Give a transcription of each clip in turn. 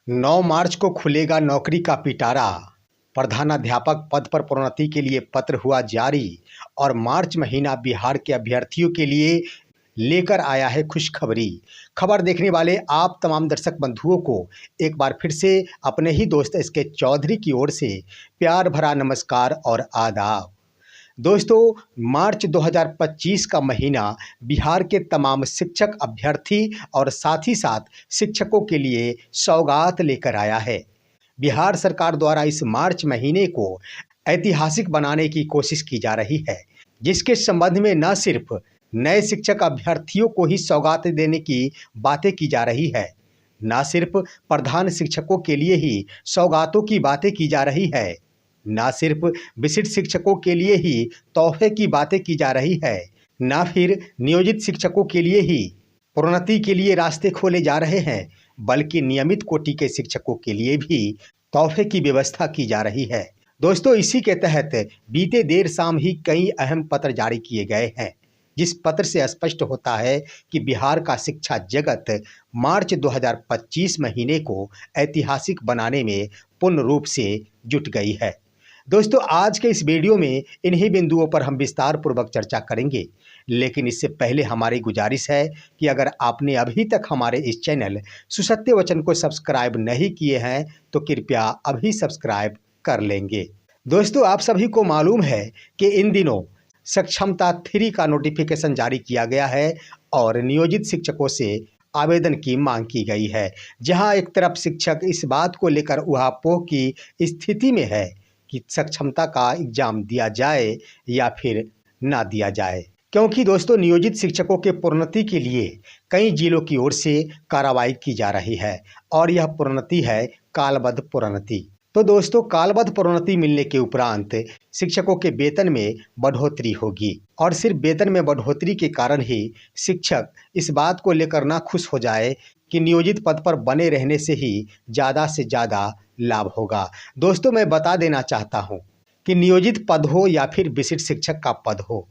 9 मार्च को खुलेगा नौकरी का पिटारा। प्रधानाध्यापक पद पर प्रोन्नति के लिए पत्र हुआ जारी और मार्च महीना बिहार के अभ्यर्थियों के लिए लेकर आया है खुशखबरी। खबर देखने वाले आप तमाम दर्शक बंधुओं को एक बार फिर से अपने ही दोस्त एसके चौधरी की ओर से प्यार भरा नमस्कार और आदाब। दोस्तों, मार्च 2025 का महीना बिहार के तमाम शिक्षक, अभ्यर्थी और साथ ही साथ शिक्षकों के लिए सौगात लेकर आया है। बिहार सरकार द्वारा इस मार्च महीने को ऐतिहासिक बनाने की कोशिश की जा रही है, जिसके संबंध में न सिर्फ नए शिक्षक अभ्यर्थियों को ही सौगात देने की बातें की जा रही है, न सिर्फ प्रधान शिक्षकों के लिए ही सौगातों की बातें की जा रही है, ना सिर्फ विशिष्ट शिक्षकों के लिए ही तोहफे की बातें की जा रही है, ना फिर नियोजित शिक्षकों के लिए ही प्रोन्नति के लिए रास्ते खोले जा रहे हैं, बल्कि नियमित कोटि के शिक्षकों के लिए भी तोहफे की व्यवस्था की जा रही है। दोस्तों, इसी के तहत बीते देर शाम ही कई अहम पत्र जारी किए गए हैं, जिस पत्र से स्पष्ट होता है कि बिहार का शिक्षा जगत मार्च 2025 महीने को ऐतिहासिक बनाने में पूर्ण रूप से जुट गई है। दोस्तों, आज के इस वीडियो में इन्हीं बिंदुओं पर हम विस्तार पूर्वक चर्चा करेंगे, लेकिन इससे पहले हमारी गुजारिश है कि अगर आपने अभी तक हमारे इस चैनल सुसत्य वचन को सब्सक्राइब नहीं किए हैं तो कृपया अभी सब्सक्राइब कर लेंगे। दोस्तों, आप सभी को मालूम है कि इन दिनों सक्षमता 3 का नोटिफिकेशन जारी किया गया है और नियोजित शिक्षकों से आवेदन की मांग की गई है, जहां एक तरफ शिक्षक इस बात को लेकर उहापोह की स्थिति में है कि सक्षमता का एग्जाम दिया जाए या फिर ना दिया जाए, क्योंकि दोस्तों नियोजित शिक्षकों के प्रोन्नति के लिए कई जिलों की ओर से कार्रवाई की जा रही है और यह प्रोन्नति है कालबद्ध प्रोन्नति। तो दोस्तों, कालबद्ध प्रोन्नति मिलने के उपरांत शिक्षकों के वेतन में बढ़ोतरी होगी और सिर्फ वेतन में बढ़ोतरी के कारण ही शिक्षक इस बात को लेकर ना खुश हो जाए कि नियोजित पद पर बने रहने से ही ज़्यादा से ज़्यादा लाभ होगा। दोस्तों, मैं बता देना चाहता हूं कि नियोजित पद हो या फिर विशिष्ट शिक्षक का पद हो,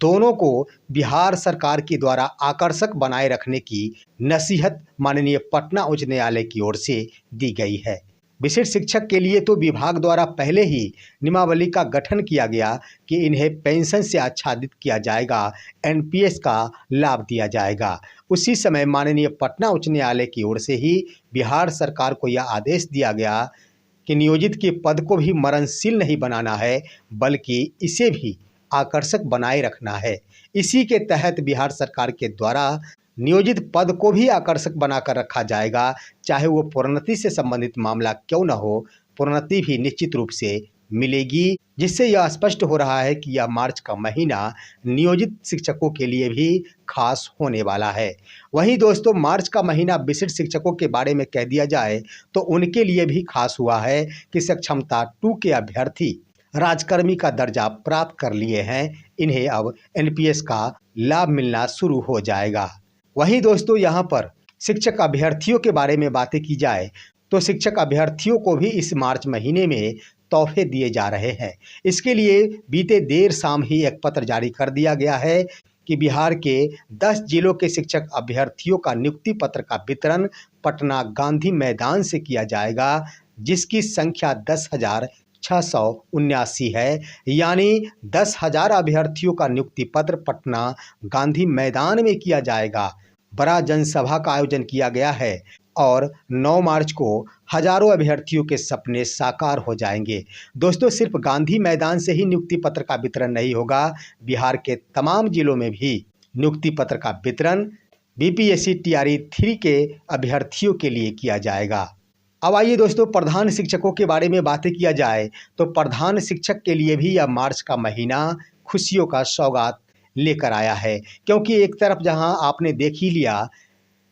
दोनों को बिहार सरकार के द्वारा आकर्षक बनाए रखने की नसीहत माननीय पटना उच्च न्यायालय की ओर से दी गई है। विशिष्ट शिक्षक के लिए तो विभाग द्वारा पहले ही नियमावली का गठन किया गया कि इन्हें पेंशन से आच्छादित किया जाएगा, एनपीएस का लाभ दिया जाएगा। उसी समय माननीय पटना उच्च न्यायालय की ओर से ही बिहार सरकार को यह आदेश दिया गया कि नियोजित के पद को भी मरणशील नहीं बनाना है, बल्कि इसे भी आकर्षक बनाए रखना है। इसी के तहत बिहार सरकार के द्वारा नियोजित पद को भी आकर्षक बनाकर रखा जाएगा, चाहे वो प्रोन्नति से संबंधित मामला क्यों न हो, प्रोन्नति भी निश्चित रूप से मिलेगी, जिससे यह स्पष्ट हो रहा है कि यह मार्च का महीना नियोजित शिक्षकों के लिए भी खास होने वाला है। वहीं दोस्तों, मार्च का महीना विशिष्ट शिक्षकों के बारे में कह दिया जाए तो उनके लिए भी खास हुआ है कि सक्षमता 2 के अभ्यर्थी राजकर्मी का दर्जा प्राप्त कर लिए हैं, इन्हें अब एनपीएस का लाभ मिलना शुरू हो जाएगा। वहीं दोस्तों, यहाँ पर शिक्षक अभ्यर्थियों के बारे में बातें की जाए तो शिक्षक अभ्यर्थियों को भी इस मार्च महीने में तोहफे दिए जा रहे हैं। इसके लिए बीते देर शाम ही एक पत्र जारी कर दिया गया है कि बिहार के 10 जिलों के शिक्षक अभ्यर्थियों का नियुक्ति पत्र का वितरण पटना गांधी मैदान से किया जाएगा, जिसकी संख्या 10,679 है। यानी 10,000 अभ्यर्थियों का नियुक्ति पत्र पटना गांधी मैदान में किया जाएगा। बड़ा जनसभा का आयोजन किया गया है और 9 मार्च को हजारों अभ्यर्थियों के सपने साकार हो जाएंगे। दोस्तों, सिर्फ गांधी मैदान से ही नियुक्ति पत्र का वितरण नहीं होगा, बिहार के तमाम जिलों में भी नियुक्ति पत्र का वितरण बीपीएससी टीआरई 3 के अभ्यर्थियों के लिए किया जाएगा। अब आइए दोस्तों, प्रधान शिक्षकों के बारे में बातें किया जाए तो प्रधान शिक्षक के लिए भी यह मार्च का महीना खुशियों का सौगात लेकर आया है, क्योंकि एक तरफ जहां आपने देख ही लिया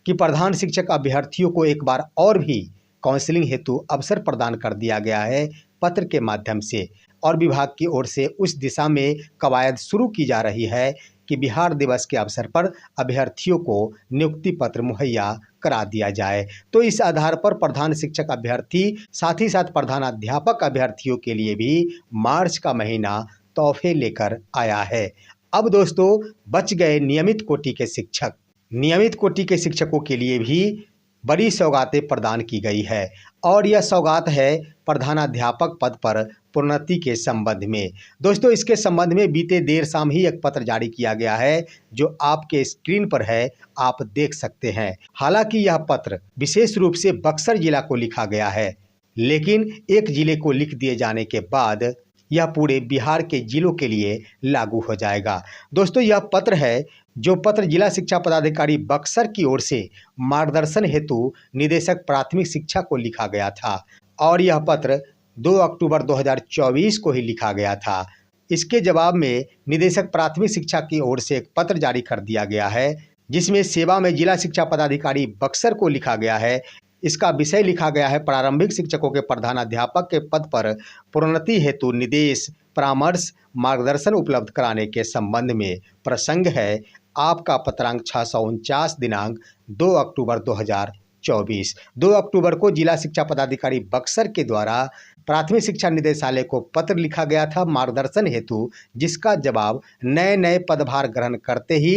कि प्रधान शिक्षक अभ्यर्थियों को एक बार और भी काउंसलिंग हेतु अवसर प्रदान कर दिया गया है पत्र के माध्यम से, और विभाग की ओर से उस दिशा में कवायद शुरू की जा रही है कि बिहार दिवस के अवसर पर अभ्यर्थियों को नियुक्ति पत्र मुहैया करा दिया जाए। तो इस आधार पर प्रधान शिक्षक अभ्यर्थी साथ ही साथ प्रधानाध्यापक अभ्यर्थियों के लिए भी मार्च का महीना तोहफे लेकर आया है। अब दोस्तों, बच गए नियमित कोटि के शिक्षक। नियमित कोटि के शिक्षकों के लिए भी बड़ी सौगातें प्रदान की गई है और यह सौगात है प्रधानाध्यापक पद पर प्रोन्नति के संबंध में। दोस्तों, इसके संबंध में बीते देर शाम ही एक पत्र जारी किया गया है जो आपके स्क्रीन पर है, आप देख सकते हैं। हालांकि यह पत्र विशेष रूप से बक्सर जिला को लिखा गया है, लेकिन एक जिले को लिख दिए जाने के बाद यह पूरे बिहार के जिलों के लिए लागू हो जाएगा। दोस्तों, यह पत्र है जो पत्र जिला शिक्षा पदाधिकारी बक्सर की ओर से मार्गदर्शन हेतु निदेशक प्राथमिक शिक्षा को लिखा गया था और यह पत्र 2 अक्टूबर 2024 को ही लिखा गया था। इसके जवाब में निदेशक प्राथमिक शिक्षा की ओर से एक पत्र जारी कर दिया गया है जिसमें सेवा में जिला शिक्षा पदाधिकारी बक्सर को लिखा गया है। इसका विषय लिखा गया है प्रारंभिक शिक्षकों के प्रधानाध्यापक के पद पर प्रोन्नति हेतु निर्देश, परामर्श, मार्गदर्शन उपलब्ध कराने के संबंध में। प्रसंग है आपका पत्रांक 649 दिनांक 2 अक्टूबर 2024। 2 अक्टूबर को जिला शिक्षा पदाधिकारी बक्सर के द्वारा प्राथमिक शिक्षा निदेशालय को पत्र लिखा गया था मार्गदर्शन हेतु, जिसका जवाब नए पदभार ग्रहण करते ही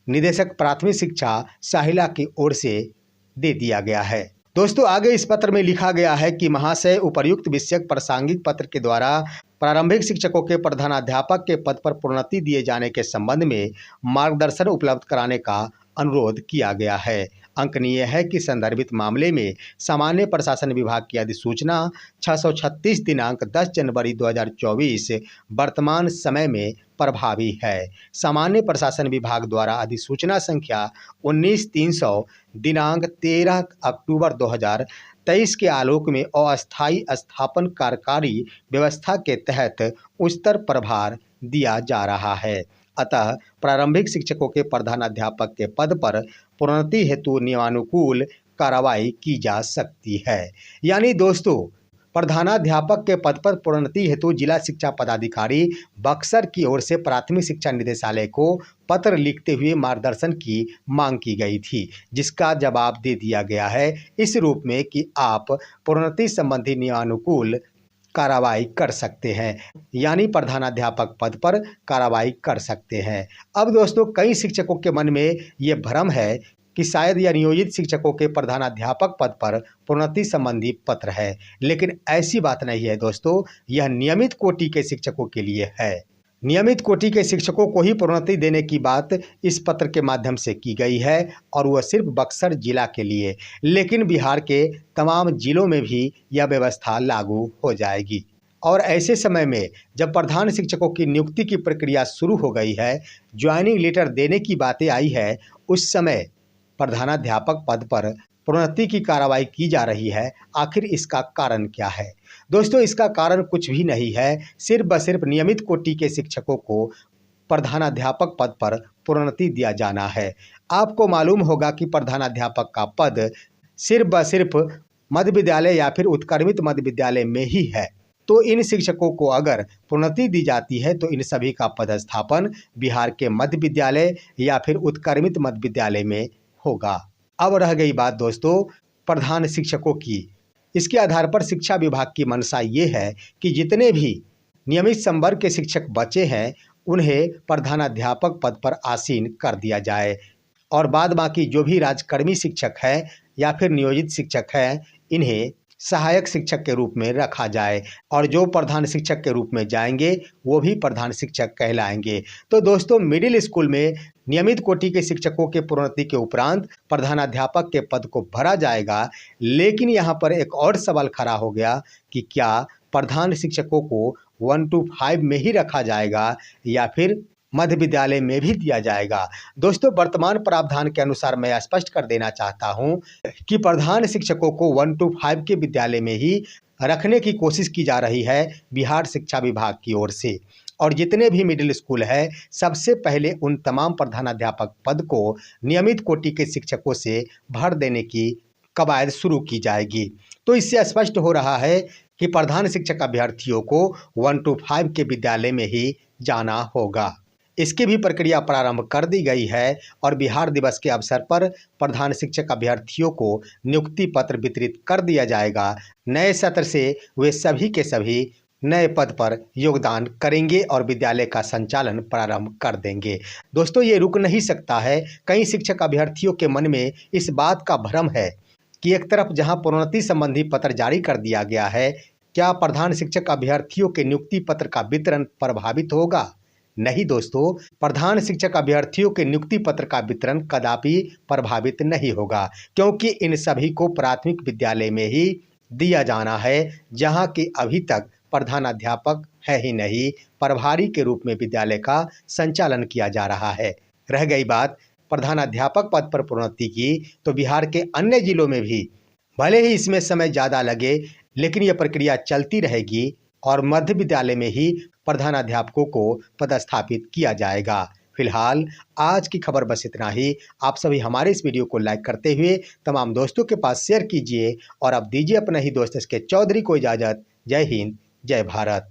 निदेशक प्राथमिक शिक्षा साहिला की ओर से दे दिया गया है। दोस्तों, आगे इस पत्र में लिखा गया है कि महाशय, उपर्युक्त विषयक प्रासंगिक पत्र के द्वारा प्रारंभिक शिक्षकों के प्रधानाध्यापक के पद पर प्रोन्नति दिए जाने के संबंध में मार्गदर्शन उपलब्ध कराने का अनुरोध किया गया है। अंकनीय है कि संदर्भित मामले में सामान्य प्रशासन विभाग की अधिसूचना 636 दिनांक 10 जनवरी 2024 वर्तमान समय में प्रभावी है। सामान्य प्रशासन विभाग द्वारा अधिसूचना संख्या 19-300 दिनांक 13 अक्टूबर 2023 के आलोक में अस्थायी स्थापन कार्यकारी व्यवस्था के तहत उच्चतर प्रभार दिया जा रहा है। अतः प्रारंभिक शिक्षकों के प्रधानाध्यापक के पद पर प्रोन्नति हेतु नियमानुकूल कार्रवाई की जा सकती है। यानी दोस्तों, प्रधानाध्यापक के पद पर प्रोन्नति हेतु जिला शिक्षा पदाधिकारी बक्सर की ओर से प्राथमिक शिक्षा निदेशालय को पत्र लिखते हुए मार्गदर्शन की मांग की गई थी, जिसका जवाब दे दिया गया है इस रूप में कि आप प्रोन्नति संबंधी नियमानुकूल कार्रवाई कर सकते हैं, यानी प्रधानाध्यापक पद पर कार्रवाई कर सकते हैं। अब दोस्तों, कई शिक्षकों के मन में ये भ्रम है कि शायद यह नियोजित शिक्षकों के प्रधानाध्यापक पद पर प्रोन्नति संबंधी पत्र है, लेकिन ऐसी बात नहीं है दोस्तों। यह नियमित कोटि के शिक्षकों के लिए है। नियमित कोटि के शिक्षकों को ही प्रोन्नति देने की बात इस पत्र के माध्यम से की गई है और वह सिर्फ बक्सर जिला के लिए, लेकिन बिहार के तमाम जिलों में भी यह व्यवस्था लागू हो जाएगी। और ऐसे समय में जब प्रधान शिक्षकों की नियुक्ति की प्रक्रिया शुरू हो गई है, ज्वाइनिंग लेटर देने की बातें आई है, उस समय प्रधानाध्यापक पद पर प्रोन्नति की कार्रवाई की जा रही है। आखिर इसका कारण क्या है? दोस्तों, इसका कारण कुछ भी नहीं है, सिर्फ व सिर्फ नियमित कोटि के शिक्षकों को प्रधानाध्यापक पद पर प्रोन्नति दिया जाना है। आपको मालूम होगा कि प्रधानाध्यापक का पद सिर्फ व सिर्फ मध्य विद्यालय या फिर उत्क्रमित मध्य विद्यालय में ही है। तो इन शिक्षकों को अगर प्रोन्नति दी जाती है तो इन सभी का पदस्थापन बिहार के मध्य विद्यालय या फिर उत्क्रमित मध्य विद्यालय में होगा। अब रह गई बात दोस्तों प्रधान शिक्षकों की। इसके आधार पर शिक्षा विभाग की मंशा ये है कि जितने भी नियमित संवर्ग के शिक्षक बचे हैं उन्हें प्रधानाध्यापक पद पर आसीन कर दिया जाए और बाद बाकी जो भी राजकर्मी शिक्षक हैं या फिर नियोजित शिक्षक हैं इन्हें सहायक शिक्षक के रूप में रखा जाए और जो प्रधान शिक्षक के रूप में जाएंगे वो भी प्रधान शिक्षक कहलाएंगे। तो दोस्तों, मिडिल स्कूल में नियमित कोटि के शिक्षकों के प्रोन्नति के उपरांत प्रधानाध्यापक के पद को भरा जाएगा, लेकिन यहाँ पर एक और सवाल खड़ा हो गया कि क्या प्रधान शिक्षकों को 1 to 5 में ही रखा जाएगा या फिर मध्य विद्यालय में भी दिया जाएगा। दोस्तों, वर्तमान प्रावधान के अनुसार मैं स्पष्ट कर देना चाहता हूं कि प्रधान शिक्षकों को 1 to 5 के विद्यालय में ही रखने की कोशिश की जा रही है बिहार शिक्षा विभाग की ओर से। और जितने भी मिडिल स्कूल है सबसे पहले उन तमाम प्रधानाध्यापक पद को नियमित कोटि के शिक्षकों से भर देने की कवायद शुरू की जाएगी। तो इससे स्पष्ट हो रहा है कि प्रधान शिक्षक अभ्यर्थियों को 1 to 5 के विद्यालय में ही जाना होगा। इसकी भी प्रक्रिया प्रारंभ कर दी गई है और बिहार दिवस के अवसर पर प्रधान शिक्षक अभ्यर्थियों को नियुक्ति पत्र वितरित कर दिया जाएगा। नए सत्र से वे सभी के सभी नए पद पर योगदान करेंगे और विद्यालय का संचालन प्रारंभ कर देंगे। दोस्तों, ये रुक नहीं सकता है। कई शिक्षक अभ्यर्थियों के मन में इस बात का भ्रम है कि एक तरफ जहां प्रोन्नति संबंधी पत्र जारी कर दिया गया है, क्या प्रधान शिक्षक अभ्यर्थियों के नियुक्ति पत्र का वितरण प्रभावित होगा? नहीं दोस्तों, प्रधान शिक्षक अभ्यर्थियों के नियुक्ति पत्र का वितरण कदापि प्रभावित नहीं होगा, क्योंकि इन सभी को प्राथमिक विद्यालय में ही दिया जाना है, जहां कि अभी तक प्रधानाध्यापक है ही नहीं, प्रभारी के रूप में विद्यालय का संचालन किया जा रहा है। रह गई बात प्रधानाध्यापक पद पर प्रोन्नति की, तो बिहार के अन्य जिलों में भी भले ही इसमें समय ज़्यादा लगे, लेकिन यह प्रक्रिया चलती रहेगी और मध्य विद्यालय में ही प्रधानाध्यापकों को पदस्थापित किया जाएगा। फिलहाल आज की खबर बस इतना ही। आप सभी हमारे इस वीडियो को लाइक करते हुए तमाम दोस्तों के पास शेयर कीजिए और अब दीजिए अपने ही दोस्त एस के चौधरी को इजाज़त। जय हिंद, जय भारत।